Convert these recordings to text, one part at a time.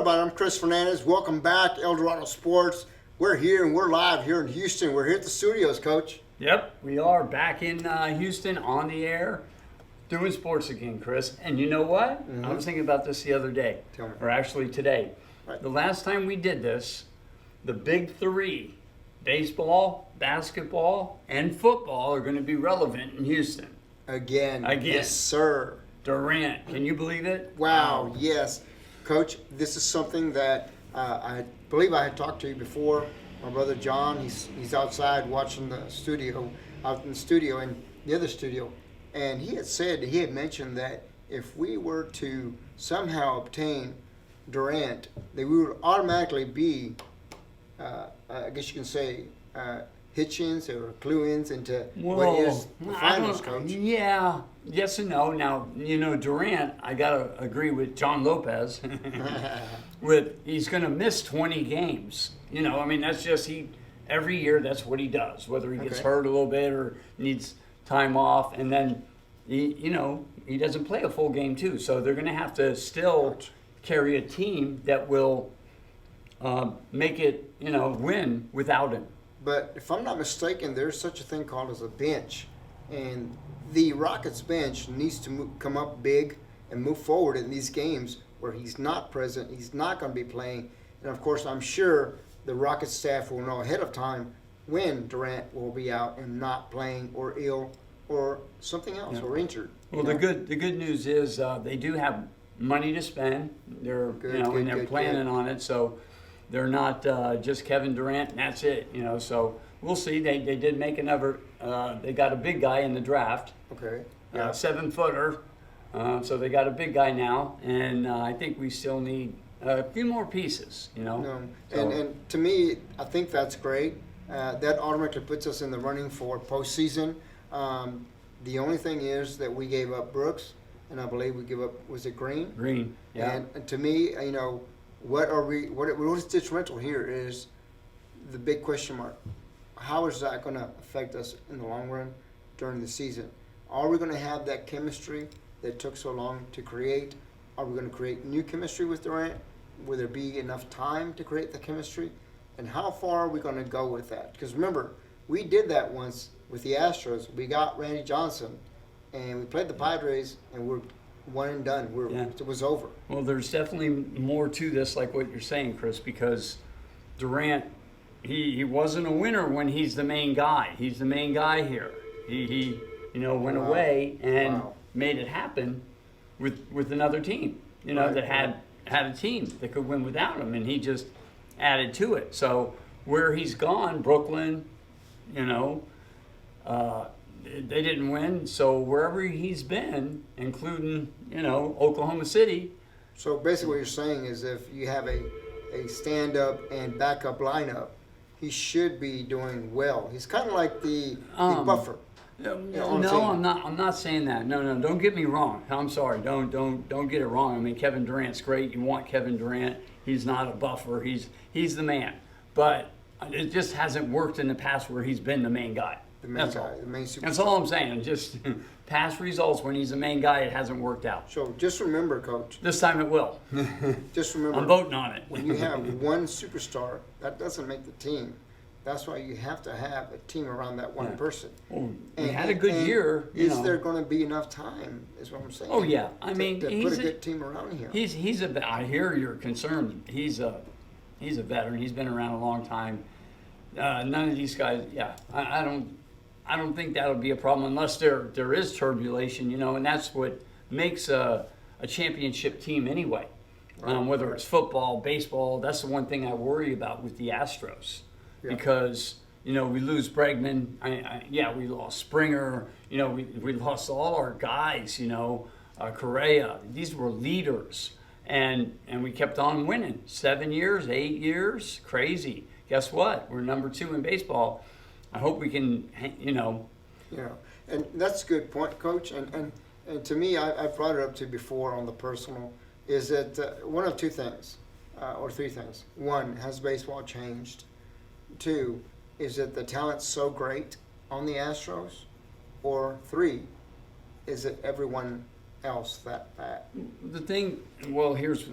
everybody? I'm Chris Fernandez. Welcome back, Eldorado Sports. We're here and we're live here in Houston. We're here at the studios, Coach. Yep, we are back in Houston on the air doing sports again, Chris. And you know what? I was thinking about this the other day, Tell me. or actually today. Right. The last time we did this, the big three, baseball, basketball, and football, are going to be relevant in Houston. Again. Again. Yes, sir. Durant, can you believe it? Wow, yes. Coach, this is something that I believe I had talked to you before. My brother John, he's outside watching the studio, out in the studio and the other studio. And he had mentioned that if we were to somehow obtain Durant, that we would automatically be, I guess you can say, hitch-ins or clue-ins into what is the finals, Coach. Yeah, yes and no. Now, Durant, I got to agree with John Lopez. He's going to miss 20 games. That's just every year that's what he does, whether he gets hurt a little bit or needs time off. And then, he doesn't play a full game too. So they're going to have to still carry a team that will make it, win without him. But if I'm not mistaken, there's such a thing called as a bench. And the Rockets bench needs to come up big and move forward in these games where he's not present, he's not going to be playing. And, of course, I'm sure the Rockets staff will know ahead of time when Durant will be out and not playing or ill or something else or injured. Well, the good news is they do have money to spend. They're they're planning on it. So they're not just Kevin Durant and that's it. So we'll see. They did make another. They got a big guy in the draft. Okay. 7-footer. So they got a big guy now, and I think we still need a few more pieces. No. So, and to me, I think that's great. That automatically puts us in the running for postseason. The only thing is that we gave up Brooks, and I believe we gave up, was it Green? Green, yeah. And to me, what is detrimental here is the big question mark. How is that going to affect us in the long run during the season? Are we going to have that chemistry that took so long to create? Are we going to create new chemistry with Durant? Will there be enough time to create the chemistry? And how far are we going to go with that? Because remember, we did that once with the Astros. We got Randy Johnson, and we played the Padres, and we're one and done. It was over. Well, there's definitely more to this, like what you're saying, Chris, because Durant, he wasn't a winner when he's the main guy. He's the main guy here. He went away and made it happen with another team, that had a team that could win without him, and he just added to it. So where he's gone, Brooklyn, they didn't win. So wherever he's been, including, Oklahoma City. So basically what you're saying is if you have a stand-up and backup lineup, he should be doing well. He's kind of like the buffer. No, I'm not saying that. No, don't get me wrong. I'm sorry. Don't get it wrong. I mean, Kevin Durant's great. You want Kevin Durant. He's not a buffer. He's the man. But it just hasn't worked in the past where he's been the main guy. The main superstar. That's all I'm saying. Just past results when he's the main guy, it hasn't worked out. So just remember, Coach. This time it will. Just remember. I'm voting on it. When you have one superstar, that doesn't make the team. That's why you have to have a team around that one person. Well, he had a good year. Is there going to be enough time? Is what I'm saying. Oh yeah, to put a good team around him. I hear your concern. He's a veteran. He's been around a long time. None of these guys. Yeah, I don't think that'll be a problem unless there is turbulation. And that's what makes a championship team anyway. Whether it's football, baseball, that's the one thing I worry about with the Astros. Yeah. Because, we lose Bregman. We lost Springer. We lost all our guys, Correa. These were leaders. And we kept on winning. 7 years, 8 years, crazy. Guess what? We're number 2 in baseball. I hope we can, Yeah, and that's a good point, Coach. And to me, I brought it up to you before on the personal, is that one of two things, or three things. One, has baseball changed? 2, is that the talent's so great on the Astros? Or 3, is it everyone else that bad? The thing, well, here's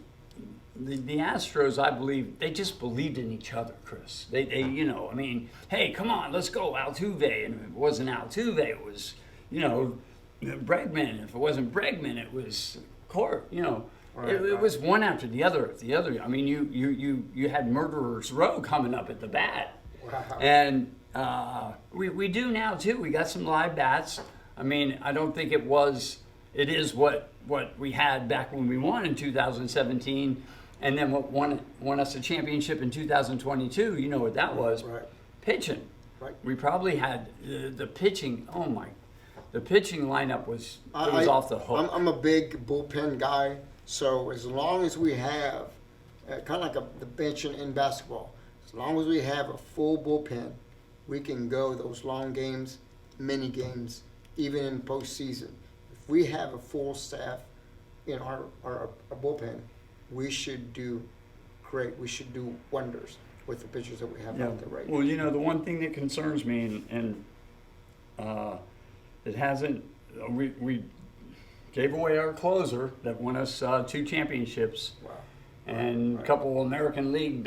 the Astros, I believe, they just believed in each other, Chris. They I mean, hey, come on, let's go, Altuve. And if it wasn't Altuve, it was, Bregman. If it wasn't Bregman, it was Court. It was one after the other. I mean, you had Murderer's Row coming up at the bat. Wow. And we do now, too. We got some live bats. I mean, I don't think it is what we had back when we won in 2017, and then what won us a championship in 2022. You know what that was? Right. Pitching. Right. We probably had the pitching. The pitching lineup was off the hook. I'm a big bullpen guy, so as long as we have kind of like the bench in basketball, as long as we have a full bullpen, we can go those long games, mini games, even in postseason. If we have a full staff in our bullpen, we should do great. We should do wonders with the pitchers that we have out there right now. Well, the one thing that concerns me, and it hasn't, we gave away our closer that won us 2 championships. Wow. And a couple American League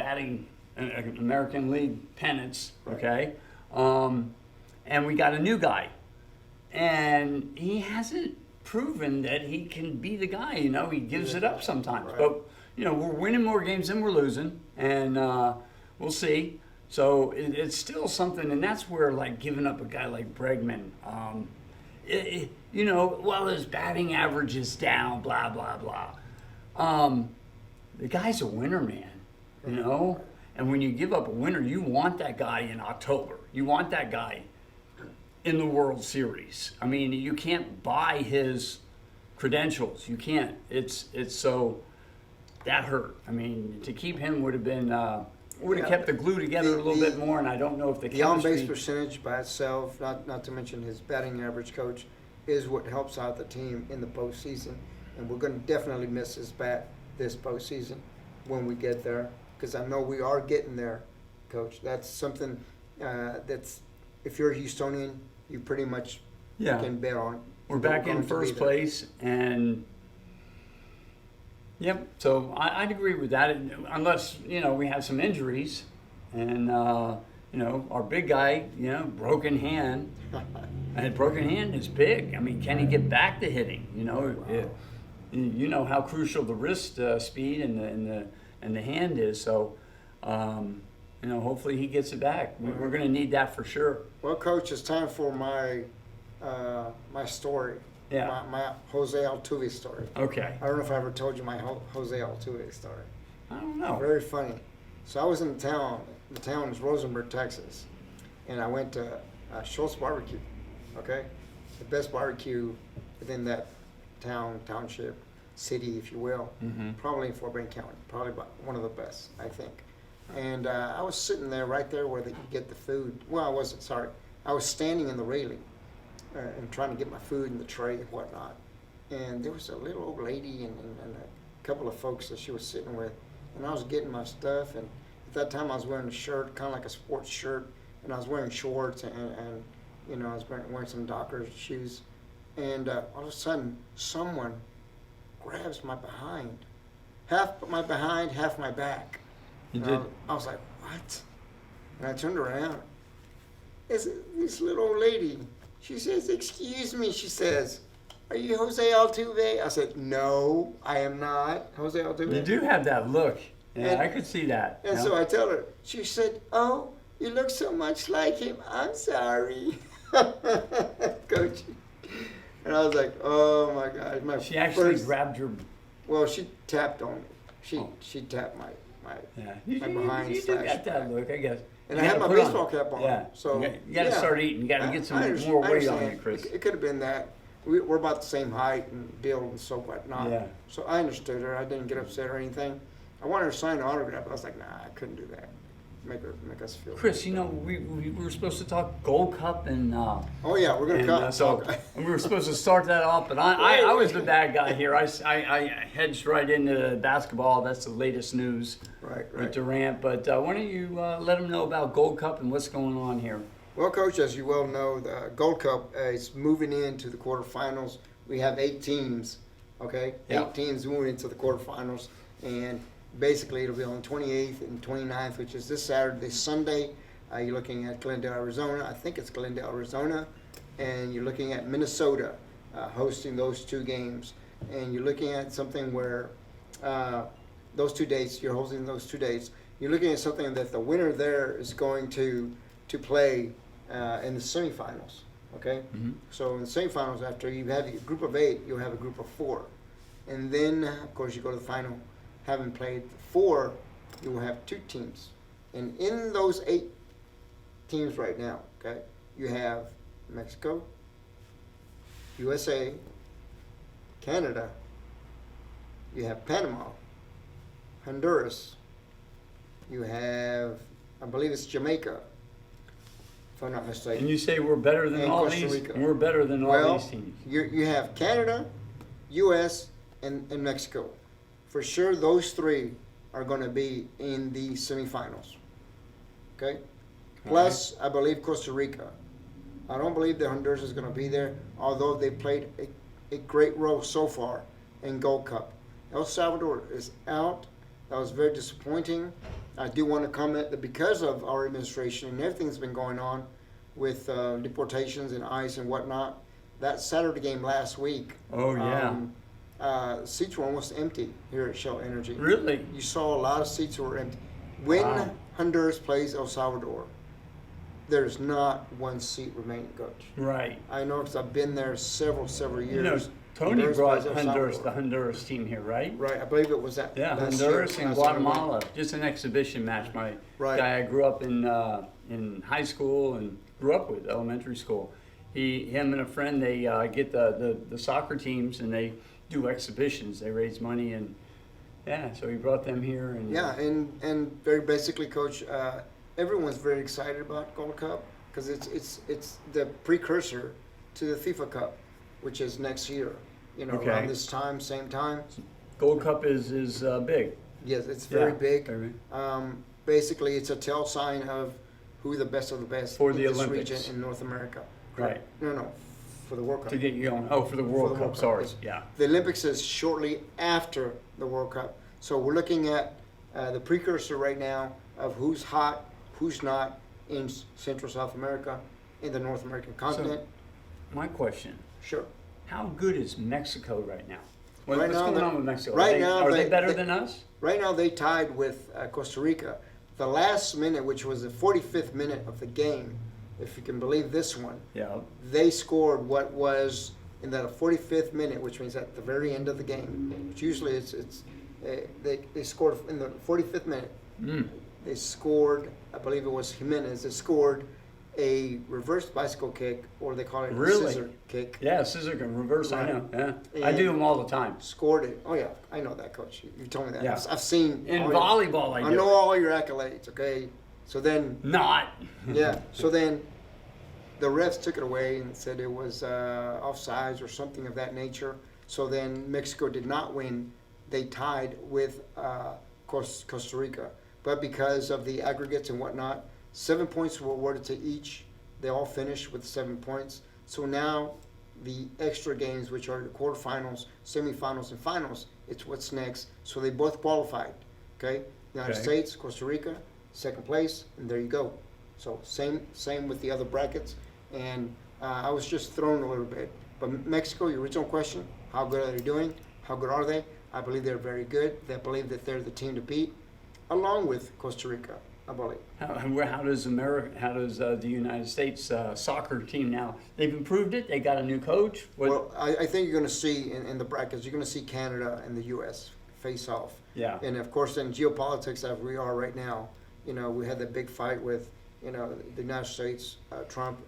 American League pennants, okay? And we got a new guy. And he hasn't proven that he can be the guy, he gives it up sometimes. Right. But, we're winning more games than we're losing, and we'll see. So it's still something, and that's where, like, giving up a guy like Bregman, his batting average is down, blah, blah, blah. The guy's a winner, man, And when you give up a winner, you want that guy in October. You want that guy in the World Series. I mean, you can't buy his credentials. You can't. It's so that hurt. I mean, to keep him would have been kept the glue together a little bit more. And I don't know if the chemistry. On-base percentage by itself, not to mention his batting average, coach, is what helps out the team in the postseason. And we're going to definitely miss his bat this postseason when we get there, because I know we are getting there, coach. That's something that's, if you're a Houstonian, you pretty much can bet on. We're back in first place, and so I'd agree with that, unless we have some injuries, and our big guy, broken hand, and broken hand is big. I mean, can he get back to hitting? How crucial the wrist speed and the hand is. So, hopefully he gets it back. We're going to need that for sure. Well, coach, it's time for my story. Yeah. My Jose Altuve story. Okay. I don't know if I ever told you my Jose Altuve story. I don't know. Very funny. So I was in town. The town is Rosenberg, Texas, and I went to Schultz Barbecue. Okay, the best barbecue within that township, city, if you will. Mm-hmm. Probably in Fort Bend County. Probably one of the best, I think. And I was sitting there right there where they could get the food. Well, I wasn't, sorry. I was standing in the railing and trying to get my food in the tray and whatnot. And there was a little old lady and a couple of folks that she was sitting with. And I was getting my stuff. And at that time I was wearing a shirt, kind of like a sports shirt. And I was wearing shorts and I was wearing some Dockers shoes. And all of a sudden, someone grabs my behind. Half my behind, half my back. You did? I was like, what? And I turned around. It's this little old lady. She says, excuse me, she says, are you Jose Altuve? I said, no, I am not Jose Altuve. You do have that look. Yeah, And- I could see that. And so I tell her, she said, oh, you look so much like him. I'm sorry. Coach. And I was like, oh my God. She actually grabbed your... Well, she tapped on me. She tapped my behind You do slash got that back. look, I guess. And You I had gotta my put on- baseball cap on. Yeah. So you got to start eating. You got to get some more weight on you, Chris. It could have been that. We're about the same height and build and so whatnot. Yeah. So I understood her. I didn't get upset or anything. I wanted her to sign an autograph. I was like, nah, I couldn't do that. Make us feel. Chris, we were supposed to talk Gold Cup and Oh yeah, we're gonna and, cut. so and we were supposed to start that off, but I was the bad guy here. I hedged right into basketball. That's the latest news Right. with Durant. But why don't you let them know about Gold Cup and what's going on here? Well, Coach, as you well know, the Gold Cup is moving into the quarterfinals. We have 8 teams, okay? Yeah. 8 teams moving into the quarterfinals. And basically it'll be on the 28th and 29th, which is this Saturday, Sunday. You're looking at Glendale, Arizona. I think it's Glendale, Arizona. And you're looking at Minnesota hosting those two games. And you're looking at something where those 2 dates, you're hosting those 2 dates. You're looking at something that the winner there is going to play in the semifinals. Okay? Mm-hmm. So in the semifinals, after you have a group of 8, you'll have a group of 4. And then, of course, you go to the final. Having played 4, you will have 2 teams. And in those 8 teams right now, okay, you have Mexico, USA, Canada, you have Panama, Honduras, you have, I believe it's Jamaica, if I'm not mistaken. And you say we're better than And all Costa these? Rica. We're better than all Well, these teams. you have Canada, US, and Mexico. For sure, those 3 are going to be in the semifinals. Okay? Plus, I believe Costa Rica. I don't believe that Honduras is going to be there, although they played a great role so far in Gold Cup. El Salvador is out. That was very disappointing. I do want to comment that because of our administration and everything that's been going on with deportations and ICE and whatnot, that Saturday game last week, Oh, yeah. seats were almost empty here at Shell Energy. Really? You saw a lot of seats that were empty. When Wow. Honduras plays El Salvador, there's not one seat remaining, Coach. Right. I know because I've been there several years. You know, Tony Honduras brought plays El Honduras, Salvador. the Honduras team here, right? Right, I believe it was that. Yeah, last Honduras year, and last year. Guatemala. Just an exhibition match. My Right. guy I grew up in high school and grew up with, elementary school. Him and a friend, they get the soccer teams and they do exhibitions. They raise money and yeah, so he brought them here. And Yeah, and very basically, Coach, everyone's very excited about Gold Cup because it's the precursor to the FIFA Cup, which is next year. You know, Okay. around this time, same time. Gold Cup is big. Yes, it's very Yeah, big. very big. Basically, it's a tell sign of who the best of the best For in the this Olympics. region in North America. Right. No, for the World Cup. To get you going. Oh, for the World the Cup. World Cup, Sorry. yes. Yeah. The Olympics is shortly after the World Cup. So we're looking at the precursor right now of who's hot, who's not in Central South America, in the North American continent. My question: Sure. how good is Mexico right now? Right What's now, going on with Mexico? right are they, now, are they they- better they- than us? Right now they tied with Costa Rica. The last minute, which was the 45th minute of the game, if you can believe this one, Yeah. they scored what was in that 45th minute, which means at the very end of the game. Which usually they scored in the 45th minute. Mm. They scored, I believe it was Jimenez. They scored a reverse bicycle kick, or they call it a Really? scissor kick. Yeah, scissor can reverse. I Right. know. Yeah. I do them all the time. Scored it. Oh yeah, I know that, Coach. You told me that. Yeah. I've seen. In all your- volleyball, I I do. know all your accolades. Okay, so then Not. yeah, so then the refs took it away and said it was offsides or something of that nature. So then Mexico did not win. They tied with Costa Rica. But because of the aggregates and whatnot, 7 points were awarded to each. They all finished with 7 points. So now the extra games, which are the quarterfinals, semifinals, and finals, it's what's next. So they both qualified. Okay? United Okay. States, Costa Rica, second place, and there you go. So same with the other brackets. And I was just thrown a little bit. But Mexico, your original question, how good are they doing? How good are they? I believe they're very good. I believe that they're the team to beat, along with Costa Rica, I believe. How does the United States soccer team now? They've improved it. They got a new coach. Well, I think you're going to see in the brackets, you're going to see Canada and the U.S. face off. Yeah. And of course, in geopolitics, as we are right now, you know, we had that big fight with, you know, the United States, Trump,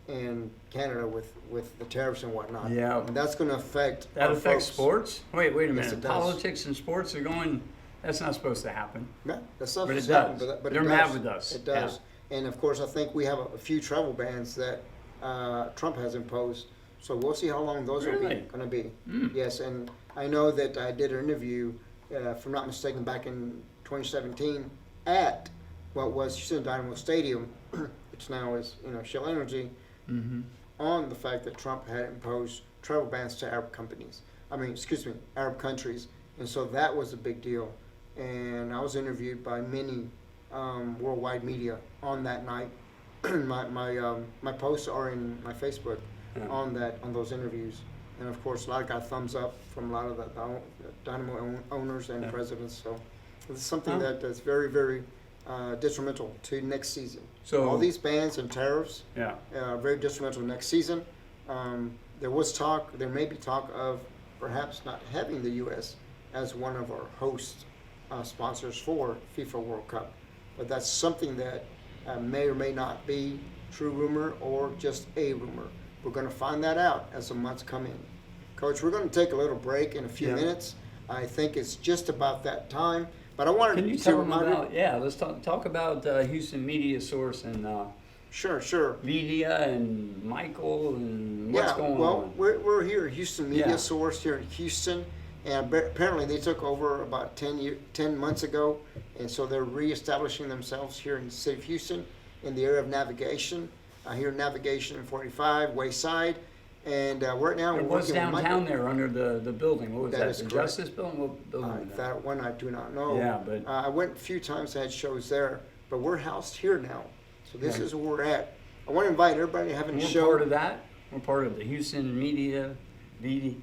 and Canada with the tariffs and whatnot. Yeah. And that's going to affect That our affects folks. sports. Wait a Yes, minute. it does. Politics and sports are going. That's not supposed to happen. Yeah, that's not But it supposed to happen, does. but They're it mad does. with us. It does. And of course, I think we have a few travel bans that Trump has imposed. So we'll see how long those are Really? going to be. Mm. Yes, and I know that I did an interview, if I'm not mistaken, back in 2017 at what was Houston Dynamo Stadium, which now is, you know, Shell Energy, Mm-hmm. on the fact that Trump had imposed travel bans to Arab companies. Arab countries. And so that was a big deal. and I was interviewed by many worldwide media on that night. My posts are in my Facebook on those interviews, and of course, a lot got thumbs up from a lot of the Dynamo owners and presidents. So it's something that's very, very detrimental to next season. So all these bans and tariffs, yeah, very detrimental next season. There may be talk of perhaps not having the U.S. as one of our host sponsors for FIFA World Cup, but that's something that may or may not be true rumor or just a rumor. We're going to find that out as the months come in. Coach, we're going to take a little break in a few minutes. I think it's just about that time. But I wanted Can you to tell them remind about, let's talk about Houston Media Source and Sure. VEDA and Michael and what's going on. Well, we're here at Houston Media Source here in Houston, and apparently they took over about 10 months ago, and so they're reestablishing themselves here in the city of Houston in the area of navigation, here in Navigation 45, Wayside, and right now we're What's working with downtown Michael. there under the building? What was That that? is The correct. Justice Building? What building was that? That one I do not know. Yeah, but I went a few times, I had shows there, but we're housed here now. So this is where we're at. I want to invite everybody having a show. We're part of that. We're part of the Houston Media, VEDA.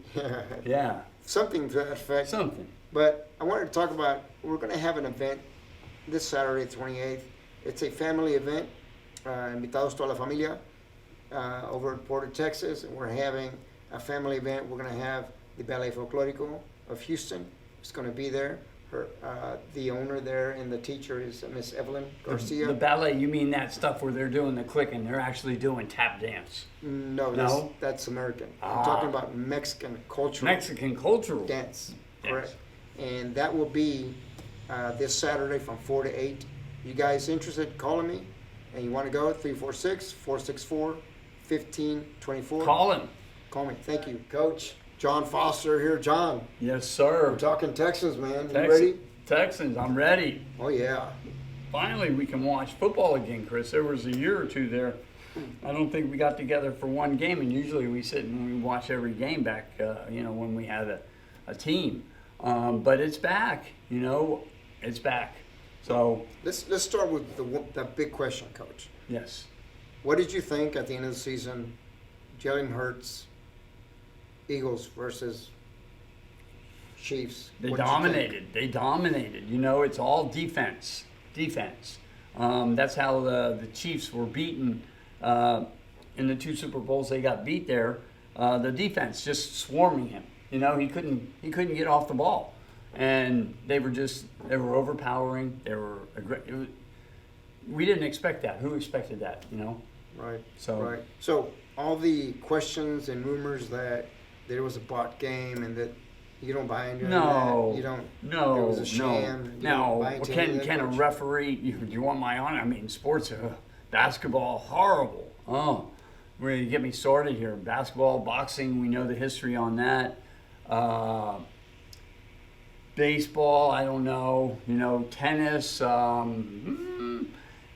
Yeah. Something to that effect. Something. But I wanted to talk about, we're going to have an event this Saturday, 28th. It's a family event, invitados toda la familia, over in Port of Texas. We're having a family event. We're going to have the Ballet Folklorico of Houston. It's going to be there. The owner there and the teacher is Miss Evelyn Garcia. The ballet, you mean that stuff where they're doing the clicking? They're actually doing tap dance. No, that's American. I'm talking about Mexican cultural. Mexican cultural dance, correct. And that will be this Saturday from 4 to 8. You guys interested, calling me, and you want to go, 346-464-1524. Call him. Call me. Thank you. Coach John Foster here. John. Yes, sir. We're talking Texans, man. You ready? Texans, I'm ready. Oh, yeah. Finally, we can watch football again, Chris. There was a year or two there. I don't think we got together for one game, and usually we sit and we watch every game back, when we had a team. But it's back, it's back. So let's start with the big question, Coach. Yes. What did you think at the end of the season, Jalen Hurts, Eagles versus Chiefs? They What did you dominated. They dominated. It's all defense. That's how the Chiefs were beaten in the 2 Super Bowls. They got beat there. The defense just swarming him. He couldn't get off the ball, and they were overpowering. They were we didn't expect that. Who expected that? Right. So So all the questions and rumors that there was a bot game and that you don't buy into that. You don't. No. It was a sham. No. Buy into any of that, Can a Coach? referee? You want my honor? I mean, sports, basketball, horrible. Oh, where you get me started here? Basketball, boxing. We know the history on that. Baseball, I don't know. Tennis.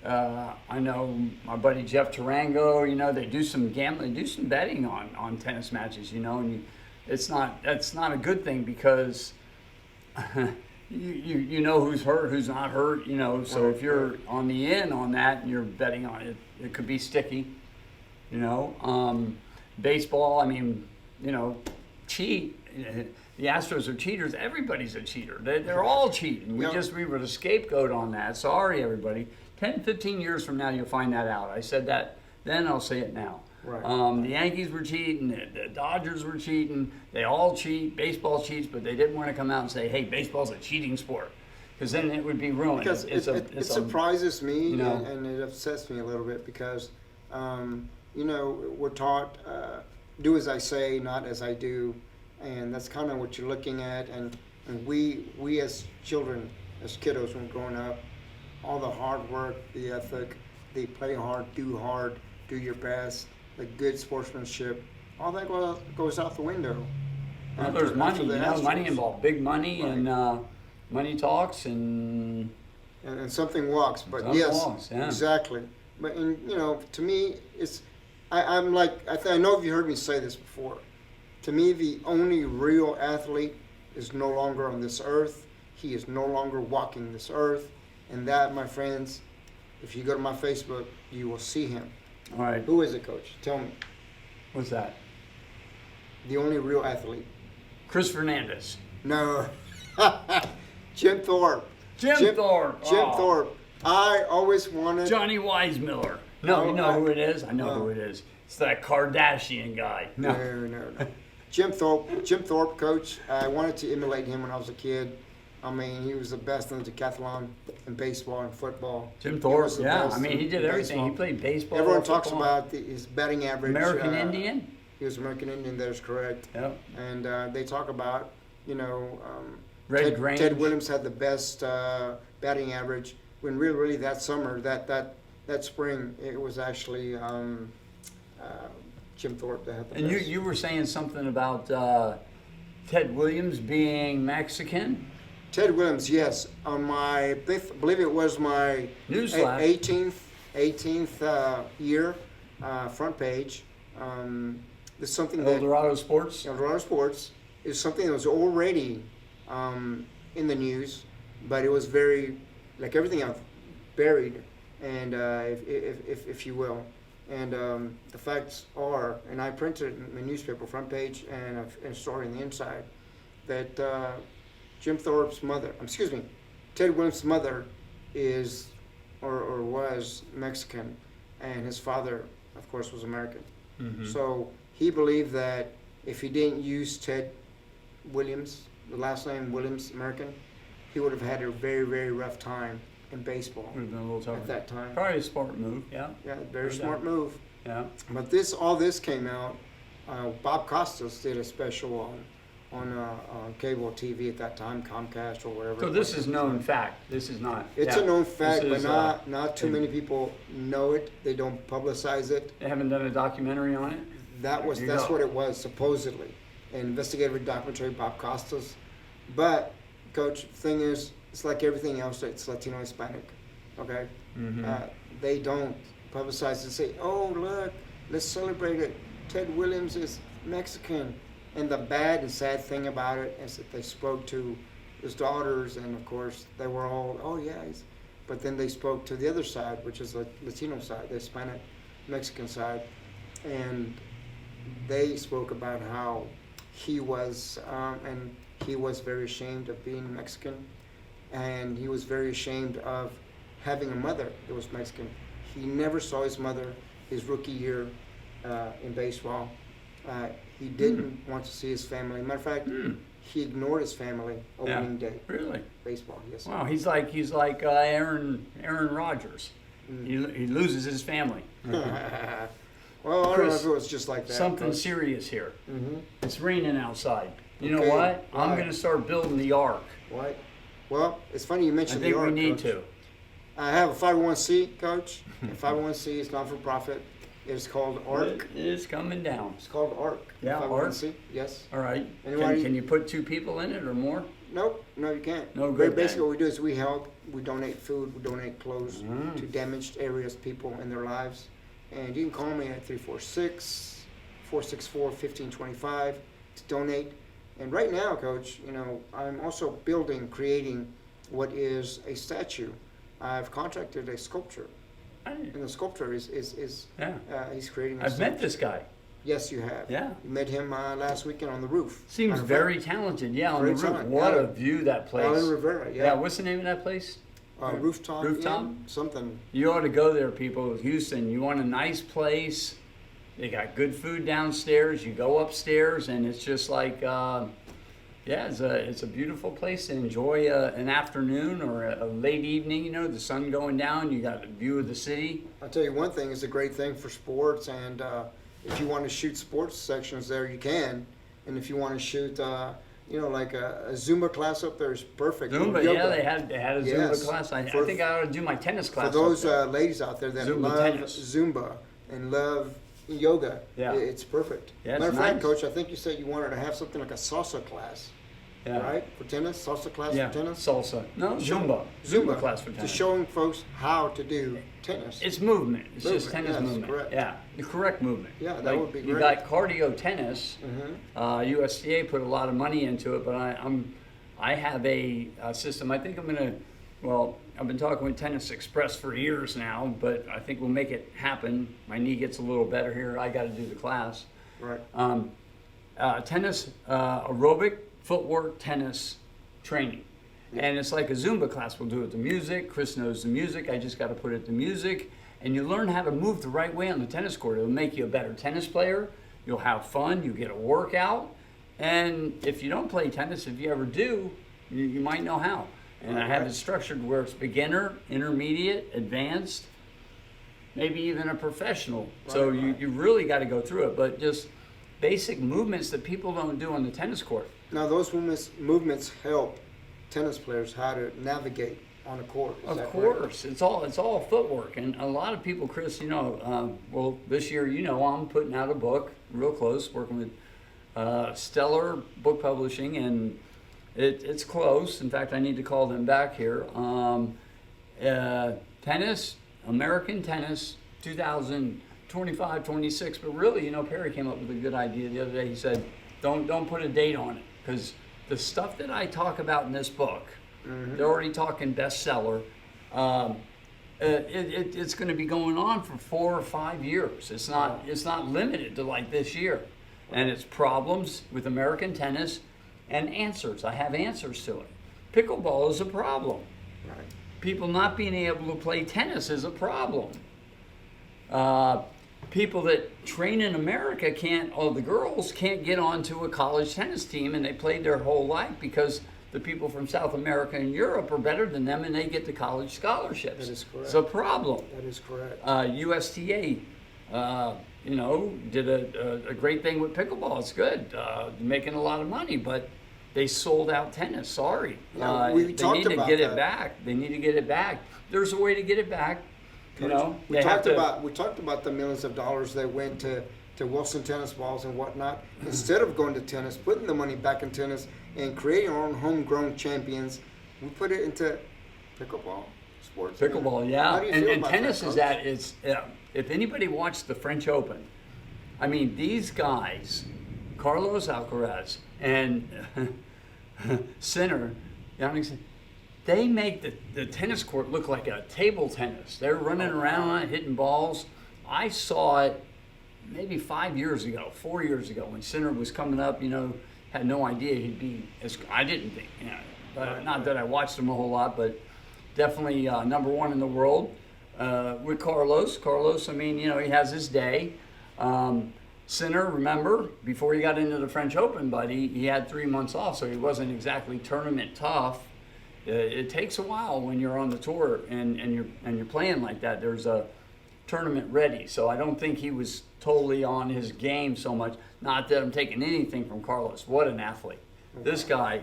I know my buddy Jeff Tarango. They do some gambling, they do some betting on tennis matches. And that's not a good thing because you know who's hurt, who's not hurt. So if you're on the in on that and you're betting on it, it could be sticky. Baseball. I mean, cheat. The Astros are cheaters. Everybody's a cheater. They're all cheating. We were the scapegoat on that. Sorry, everybody. 10, 15 years from now, you'll find that out. I said that then, I'll say it now. Right. The Yankees were cheating. The Dodgers were cheating. They all cheat. Baseball cheats, but they didn't want to come out and say, hey, baseball's a cheating sport. Because then it would be ruined. Because it surprises me and it upsets me a little bit because, we're taught, do as I say, not as I do. And that's kind of what you're looking at. And we as children, as kiddos when growing up, all the hard work, the ethic, the play hard, do your best, the good sportsmanship, all that goes out the window. Well, there's money, money involved, big money, right. And money talks, and something walks. But something yes, walks, yeah. Exactly. But to me, it's I'm like I know if you heard me say this before. To me, the only real athlete is no longer on this earth. He is no longer walking this earth. And that, my friends, if you go to my Facebook, you will see him. All right. Who is it, Coach? Tell me. What's that? The only real athlete. Chris Fernandez. No. Jim Thorpe. Jim Thorpe. Jim Oh. Thorpe. I always wanted. Johnny Weissmiller. No, you know I- who it is? I know no. who it is. It's that Kardashian guy. No. Jim Thorpe, Coach. I wanted to emulate him when I was a kid. I mean, he was the best in the decathlon and baseball and football. Jim He Thorpe, was the yeah. best I mean, he in did everything. baseball. He played baseball. Everyone talks football. about his batting average. American Indian. He was American Indian. That is correct. Yep. And they talk about, Red Ted Grange. Williams had the best batting average. When really that summer, that spring, it was actually Jim Thorpe that had the And best. you were saying something about Ted Williams being Mexican? Ted Williams, yes. On my, I believe it was my Newsflash. 18th year, front page. It's something that Eldorado Sports? Eldorado Sports is something that was already in the news, but it was very, like everything else, buried, and if you will. And the facts are, and I printed it in the newspaper front page and a story on the inside, that Ted Williams' mother is or was Mexican, and his father, of course, was American. Mm-hmm. So he believed that if he didn't use Ted Williams, the last name Williams, American, he would have had a very, very rough time in baseball Would have been a little tougher. at that time. Probably a smart move, yeah. Yeah, very No smart doubt. move. Yeah. But all this came out. Bob Costas did a special on cable TV at that time, Comcast or whatever. So it this was. is known fact. This is not. It's yeah. a known fact, This but is, not too many people know it. They don't publicize it. They haven't done a documentary on it? There you That's go. what it was supposedly, an investigative documentary, Bob Costas. But Coach, thing is, it's like everything else that's Latino Hispanic. Okay, Mm-hmm. they don't publicize and say, "Oh, look, let's celebrate it. Ted Williams is Mexican." And the bad and sad thing about it is that they spoke to his daughters, and of course they were all, "Oh yeah," but then they spoke to the other side, which is the Latino side, the Hispanic Mexican side, and they spoke about how he was very ashamed of being Mexican, and he was very ashamed of having a mother that was Mexican. He never saw his mother his rookie year in baseball. He didn't want to see his family. Matter of fact, he ignored his family opening day. Really? Baseball, yes. Wow, he's like Aaron Rodgers. Mm. He loses his family. Well, I don't know Chris, if it was just like that. Something but- serious here. Mhm. It's raining outside. You know Okay, what? I'm why? going to start building the ark. What? Well, it's funny you I mentioned think the we art, need Coach. to. I have a 501c, Coach. A 501c is not for profit. It's called ARC. It is coming down. It's called ARC. Yeah, 501c. Yes. All right. Anybody- Can you put 2 people in it or more? Nope. No, you can't. No Very good basically, then. what we do is we help. We donate food. We donate clothes Mm. to damaged areas, people in their lives. And you can call me at 346-464-1525 to donate. And right now, Coach, I'm also creating what is a statue. I've contracted a sculpture, and the sculptor is Yeah. he's creating. A I've met statue. this guy. Yes, you have. Yeah. You met him last weekend on the roof. Seems Matter of very fact, talented. Yeah, on Great the roof. talent, What yeah. a view that place. Alan Rivera. Yeah, Yeah. what's the name of that place? Rooftop. Rooftop? Inn, something. You ought to go there, people. Houston, you want a nice place. They got good food downstairs. You go upstairs, and it's just like, it's a beautiful place to enjoy an afternoon or a late evening. The sun going down. You got a view of the city. I'll tell you one thing, it's a great thing for sports, and if you want to shoot sports sections there, you can. And if you want to shoot, like a Zumba class up there is perfect. Zumba, Yoga. yeah, they had a Yes. Zumba class. I For- think I ought to do my tennis class. For those up there. ladies out there that Zumba love tennis. Zumba and love yoga, Yeah. it's perfect. Yeah, it's Matter of fact, nice. Coach, I think you said you wanted to have something like a salsa class, Yeah. right? For tennis, salsa class Yeah, for tennis? salsa. No, Zumba. Zumba class for tennis. Just showing folks how to do tennis. It's movement. It's just Movement, tennis yes, movement. correct. Yeah, the correct movement. Yeah, that Like, would be You great. got cardio tennis. Mhm. USDA put a lot of money into it, but I have a system. I think I'm gonna. Well, I've been talking with Tennis Express for years now, but I think we'll make it happen. My knee gets a little better here. I got to do the class. Right. Tennis, aerobic, footwork, tennis training. And it's like a Zumba class. We'll do it to music. Chris knows the music. I just got to put it to music. And you learn how to move the right way on the tennis court. It'll make you a better tennis player. You'll have fun. You get a workout. And if you don't play tennis, if you ever do, you might know how. And I have it structured where it's beginner, intermediate, advanced, maybe even a professional. So you really got to go through it. But just basic movements that people don't do on the tennis court. Now, those movements help tennis players how to navigate on a court. Is Of that course, it's all footwork, and a lot of people, Chris, well, this year, I'm putting out a book, real close, working with Stellar Book Publishing, and it's close. In fact, I need to call them back here. Tennis, American tennis, 2025, 26. But really, Perry came up with a good idea the other day. He said, don't put a date on it, because the stuff that I talk about in this book, they're already talking bestseller. It's going to be going on for 4 or 5 years. It's not limited to like this year. And it's problems with American tennis and answers. I have answers to it. Pickleball is a problem. Right. People not being able to play tennis is a problem. People that train in America the girls can't get onto a college tennis team, and they played their whole life because the people from South America and Europe are better than them, and they get the college scholarships. That is correct. It's a problem. That is correct. USTA, did a great thing with pickleball. It's good, making a lot of money, but they sold out tennis. Sorry. Yeah, we they talked need to about get that. it back. They need to get it back. There's a way to get it back. We talked about the millions of dollars that went to Wilson tennis balls and whatnot. Instead of going to tennis, putting the money back in tennis and creating our own homegrown champions, we put it into pickleball sports. Pickleball, yeah. How do you feel And about tennis that, is if anybody watched the French Open, I mean, these guys, Carlos Alcaraz and Sinner, they make the tennis court look like a table tennis. They're running around on it, hitting balls. I saw it maybe 4 years ago, when Sinner was coming up, had no idea he'd be I didn't think, not that I watched him a whole lot, but definitely number one in the world with Carlos. Carlos, he has his day. Sinner, remember, before he got into the French Open, buddy, he had 3 months off, so he wasn't exactly tournament tough. It takes a while when you're on the tour and you're playing like that. There's a tournament ready, so I don't think he was totally on his game so much. Not that I'm taking anything from Carlos. What an athlete! This guy,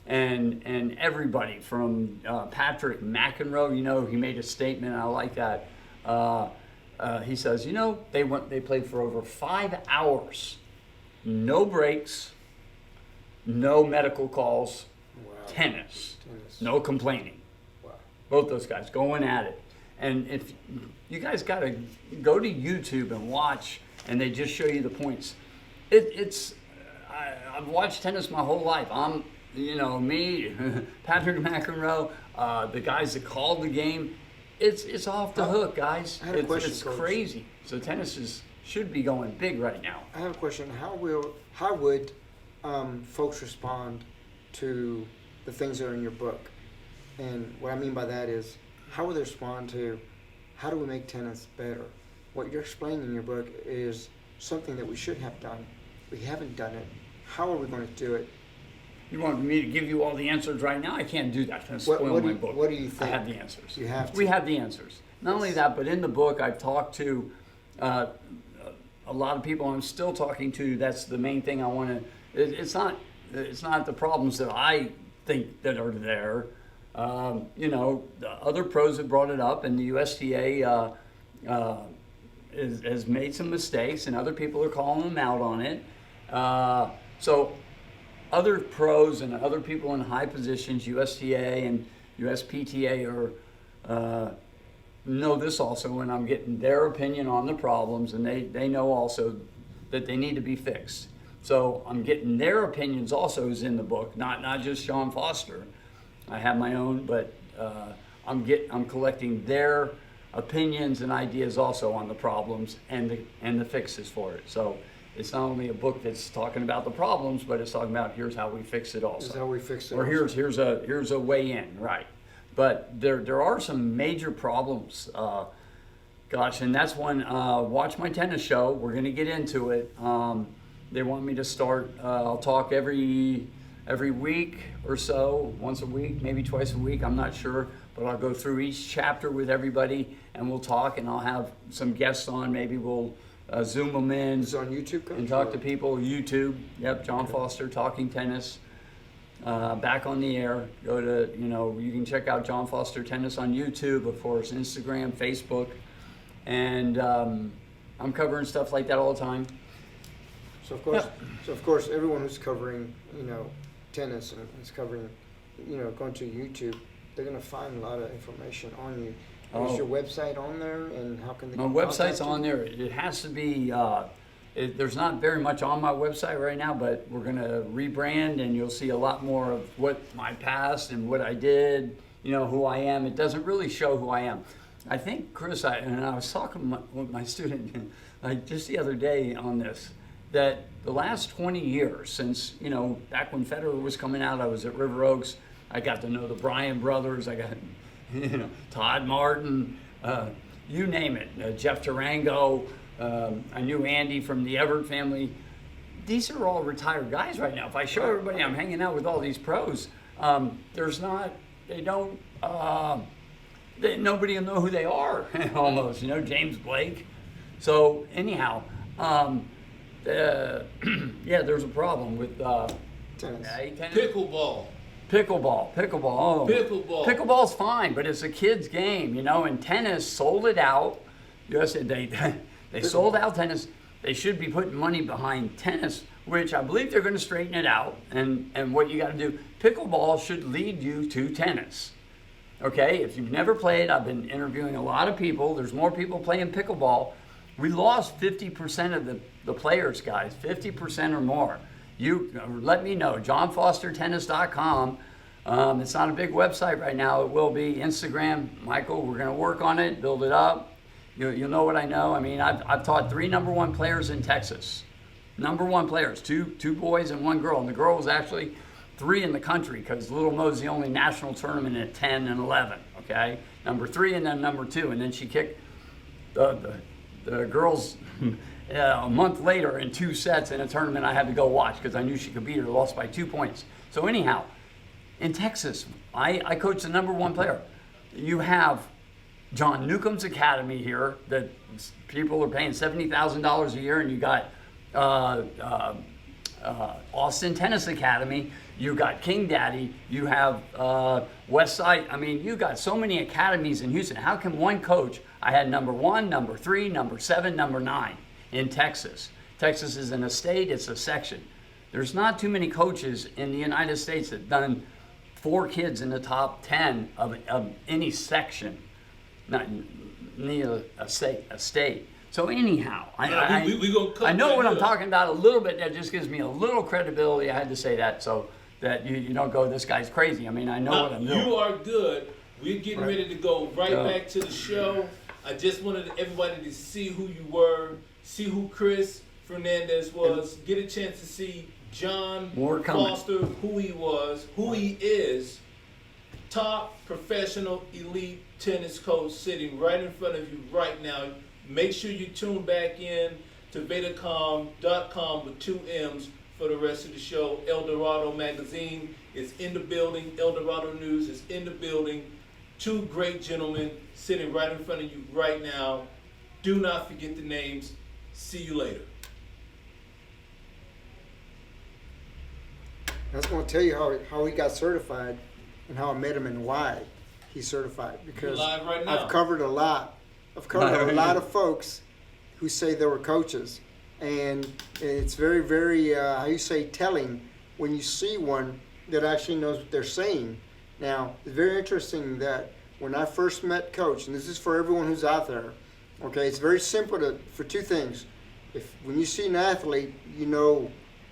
and everybody from Patrick McEnroe. He made a statement. I like that. He says, they played for over 5 hours, no breaks, no medical calls. Wow. Tennis, no complaining. Wow. Both those guys going at it. And if you guys got to go to YouTube and watch, and they just show you the points. I've watched tennis my whole life. I'm, me, Patrick McEnroe, the guys that called the game. It's off the hook, guys. I had a question, it's Coach. crazy. So tennis should be going big right now. I have a question. How would folks respond to the things that are in your book? And what I mean by that is, how would they respond to, how do we make tennis better? What you're explaining in your book is something that we should have done. We haven't done it. How are we going to do it? You want me to give you all the answers right now? I can't do that. That's spoil my book. What do you think? I have the answers. You have to. We have the answers. Not only that, but in the book, I've talked to a lot of people I'm still talking to. That's the main thing I want to. It's not the problems that I think that are there. The other pros have brought it up, and the USTA has made some mistakes, and other people are calling them out on it. So other pros and other people in high positions, USTA and USPTA, know this also, and I'm getting their opinion on the problems, and they know also that they need to be fixed. So I'm getting their opinions also is in the book, not just Sean Foster. I have my own, but I'm collecting their opinions and ideas also on the problems and the fixes for it. So it's not only a book that's talking about the problems, but it's talking about here's how we fix it also. This is how we fix it. Or here's a way in, right? But there are some major problems. Gosh, and that's one. Watch my tennis show. We're going to get into it. They want me to start. I'll talk every week or so, once a week, maybe twice a week. I'm not sure, but I'll go through each chapter with everybody, and we'll talk. And I'll have some guests on. Maybe we'll Zoom them in. It's on YouTube, Coach? And talk to people. YouTube. Yep, John Foster Talking Tennis. Back on the air. Go to you can check out John Foster Tennis on YouTube, of course, Instagram, Facebook. And I'm covering stuff like that all the time. So of course, everyone who's covering, tennis and is covering, going to YouTube, they're gonna find a lot of information on you. Is your website on there, and how can they? My website's on there. It has to be. There's not very much on my website right now, but we're gonna rebrand, and you'll see a lot more of what my past and what I did. Who I am. It doesn't really show who I am. I think, Chris, I was talking with my student like just the other day on this, that the last 20 years since, back when Federer was coming out, I was at River Oaks. I got to know the Bryan brothers. I got, Todd Martin, you name it, Jeff Tarango. I knew Andy from the Everett family. These are all retired guys right now. If I show everybody I'm hanging out with all these pros, nobody will know who they are almost, James Blake. So anyhow, there's a problem with tennis. Pickleball. Pickleball. Oh. Pickleball. Pickleball's fine, but it's a kid's game, and tennis sold it out. Yes, they sold out tennis. They should be putting money behind tennis, which I believe they're going to straighten it out. And what you got to do, pickleball should lead you to tennis. Okay, if you've never played, I've been interviewing a lot of people. There's more people playing pickleball. We lost 50% of the players, guys, 50% or more. You let me know, johnfostertennis.com. It's not a big website right now. It will be. Instagram, Michael, we're going to work on it, build it up. You'll know what I know. I mean, I've taught 3 number 1 players in Texas. Number 1 players, two boys and 1 girl. And the girl was actually 3 in the country, because Little Mo's the only national tournament at 10 and 11, okay? Number 3 and then number 2. And then she kicked the girls a month later in 2 sets in a tournament I had to go watch because I knew she could beat her, lost by 2 points. So anyhow, in Texas, I coach the number 1 player. You have John Newcomb's Academy here that people are paying $70,000 a year, and you got Austin Tennis Academy, you got King Daddy, you have Westside. I mean, you got so many academies in Houston. How can one coach? I had number 1, number 3, number 7, number 9 in Texas. Texas is an estate, it's a section. There's not too many coaches in the United States that done 4 kids in the top 10 of any section, not near a state. So anyhow, I know what I'm talking about a little bit. That just gives me a little credibility. I had to say that so that you don't go, this guy's crazy. I mean, I know what I'm doing. You are good. We're getting ready to go back to the show. I just wanted everybody to see who you were, see who Chris Fernandez was, get a chance to see John Foster, who he was, who he is. Top professional elite tennis coach sitting right in front of you right now. Make sure you tune back in to VEDACom.com with 2 M's for the rest of the show. El Dorado Magazine is in the building. El Dorado News is in the building. 2 great gentlemen sitting right in front of you right now. Do not forget the names. See you later. I was going to tell you how he got certified and how I met him and why he's certified. Because You're live right now. I've covered a lot of folks who say they were coaches. And it's very, very, telling when you see one that actually knows what they're saying. Now, it's very interesting that when I first met Coach, and this is for everyone who's out there, okay, it's very simple for 2 things. When you see an athlete, you know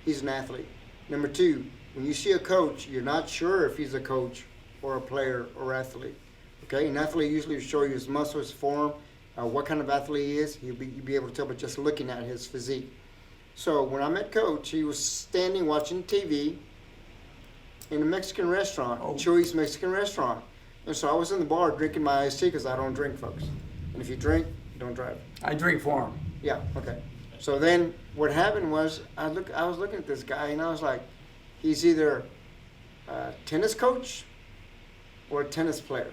he's an athlete. Number two, when you see a coach, you're not sure if he's a coach or a player or athlete. Okay, an athlete usually will show you his muscles, his form, what kind of athlete he is. You'll be able to tell by just looking at his physique. So when I met Coach, he was standing watching TV in a Mexican restaurant, Chuy's Mexican restaurant. And so I was in the bar drinking my iced tea because I don't drink, folks. And if you drink, you don't drive. I drink for him. Yeah, okay. So then what happened was I was looking at this guy and I was like, he's either a tennis coach or a tennis player.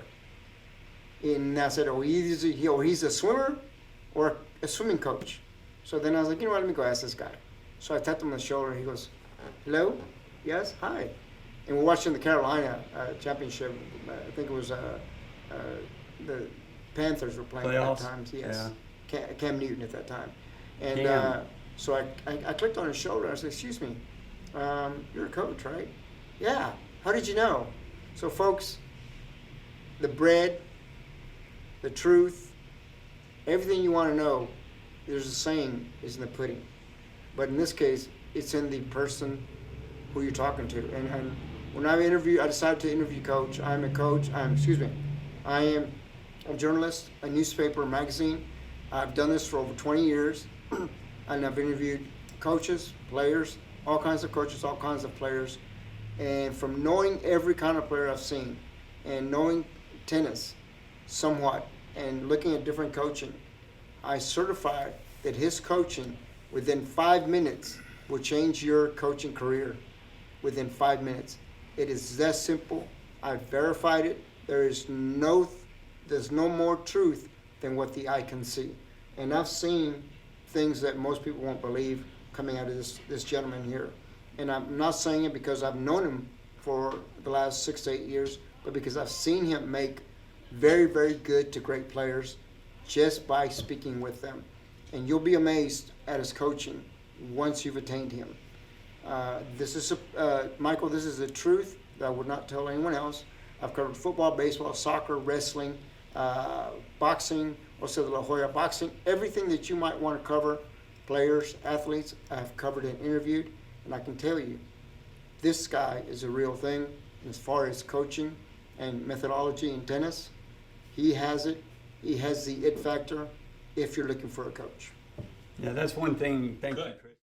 And I said, he's a swimmer or a swimming coach. So then I was like, you know what, let me go ask this guy. So I tapped him on the shoulder and he goes, hello? Yes? Hi. And we're watching the Carolina championship. I think it was the Panthers were playing Playoffs? at that time. Yes. Yeah. Cam Newton at that time. And Cam. so I clicked on his shoulder. I said, excuse me, you're a coach, right? Yeah. How did you know? So folks, the bread, the truth, everything you want to know, there's a saying, is in the pudding. But in this case, it's in the person who you're talking to. And when I decided to interview Coach. I am a journalist, a newspaper, a magazine. I've done this for over 20 years. And I've interviewed coaches, players, all kinds of coaches, all kinds of players. And from knowing every kind of player I've seen and knowing tennis somewhat and looking at different coaching, I certified that his coaching within 5 minutes will change your coaching career within 5 minutes. It is that simple. I've verified it. There's no more truth than what the eye can see. And I've seen things that most people won't believe coming out of this gentleman here. And I'm not saying it because I've known him for the last 6 to 8 years, but because I've seen him make very, very good to great players just by speaking with them. And you'll be amazed at his coaching once you've attained him. Michael, this is the truth that I would not tell anyone else. I've covered football, baseball, soccer, wrestling, boxing, also the La Jolla boxing, everything that you might want to cover, players, athletes, I've covered and interviewed. And I can tell you, this guy is a real thing as far as coaching and methodology in tennis. He has it. He has the it factor if you're looking for a coach. Yeah, that's one thing. Thank Good. you.